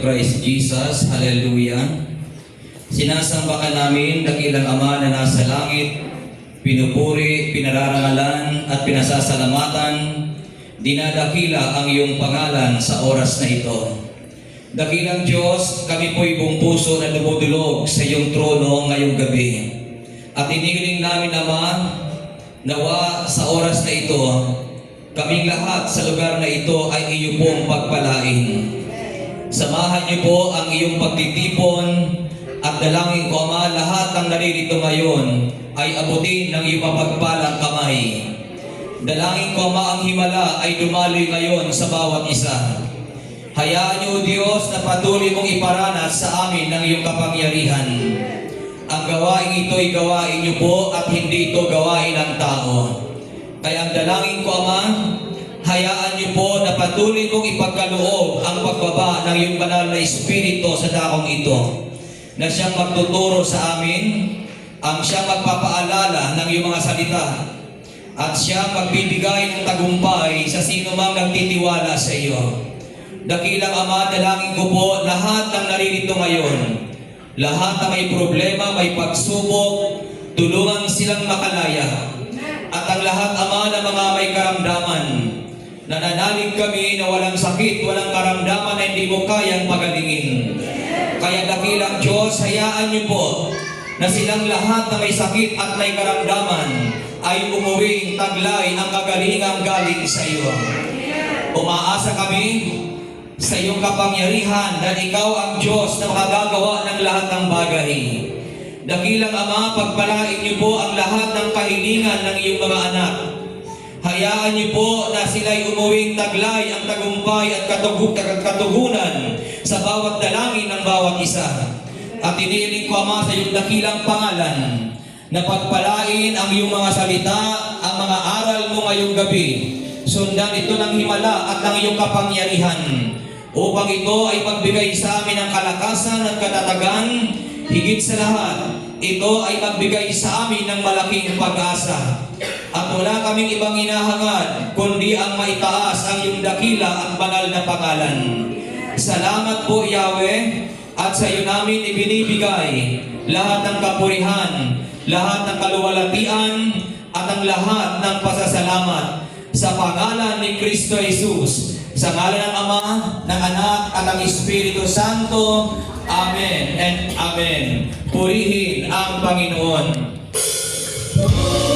Christ Jesus, hallelujah. Sinasamba ka namin, dakilang Ama na nasa langit, pinupuri, pinararangalan at pinasasalamatan, dinadakila ang iyong pangalan sa oras na ito. Dakilang Diyos, kami po'y buong puso na dumudulog sa iyong trono ngayong gabi. At inihiling namin, Ama, nawa sa oras na ito, kaming lahat sa lugar na ito ay iyo pong pagpalain. Samahan niyo po ang iyong pagtitipon at dalangin ko, Ama, lahat ng naririto ngayon ay abutin ng iyong mapagpalang kamay. Dalangin ko, Ama, ang himala ay dumaloy ngayon sa bawat isa. Hayaan niyo, Diyos, na patuloy mong iparanas sa amin ng iyong kapangyarihan. Ang gawain ito ay gawain niyo po at hindi ito gawain ng tao. Kaya ang dalangin ko, Ama, hayaan niyo po na patuloy kong ipagkaloob ang pagbaba ng iyong banal na Espiritu sa dakong ito, na siyang magtuturo sa amin, ang siyang magpapaalala ng iyong mga salita, at siyang magbibigay ng tagumpay sa sino mang nagtitiwala sa iyo. Dakilang Ama, dalangin ko po lahat ng naririto ngayon, lahat na may problema, may pagsubok, tulungan silang makalaya. At ang lahat, Ama, na mga may karamdaman, nananalig kami na walang sakit, walang karamdaman na hindi mo kayang pagalingin. Kaya dakilang Diyos, hayaan niyo po na silang lahat na may sakit at may karamdaman ay umuwing taglay ang kagalingang galing sa iyo. Umaasa kami sa iyong kapangyarihan dahil ikaw ang Diyos na makagagawa ng lahat ng bagay. Dakilang Ama, pagpalain niyo po ang lahat ng kahilingan ng iyong mga anak. Hayaan niyo po na sila'y umuwing taglay ang tagumpay at katugunan sa bawat dalangin ng bawat isa. At inihiling ko, Ama, sa iyong dakilang pangalan na pagpalain ang iyong mga salita, ang mga aral mo ngayong gabi. Sundan ito ng himala at ng iyong kapangyarihan upang ito ay magbigay sa amin ng kalakasan at katatagan. Higit sa lahat, ito ay magbigay sa amin ng malaking pag-asa. At wala kaming ibang hinahangad, kundi ang maitaas ang iyong dakila at banal na pangalan. Salamat po, Yahweh, at sa iyo namin ibinibigay lahat ng kapurihan, lahat ng kaluwalhatian, at ang lahat ng pasasalamat sa pangalan ni Kristo Jesus, sa ngalan ng Ama, ng Anak, at ng Espiritu Santo. Amen and Amen. Purihin ang Panginoon. Hallelujah.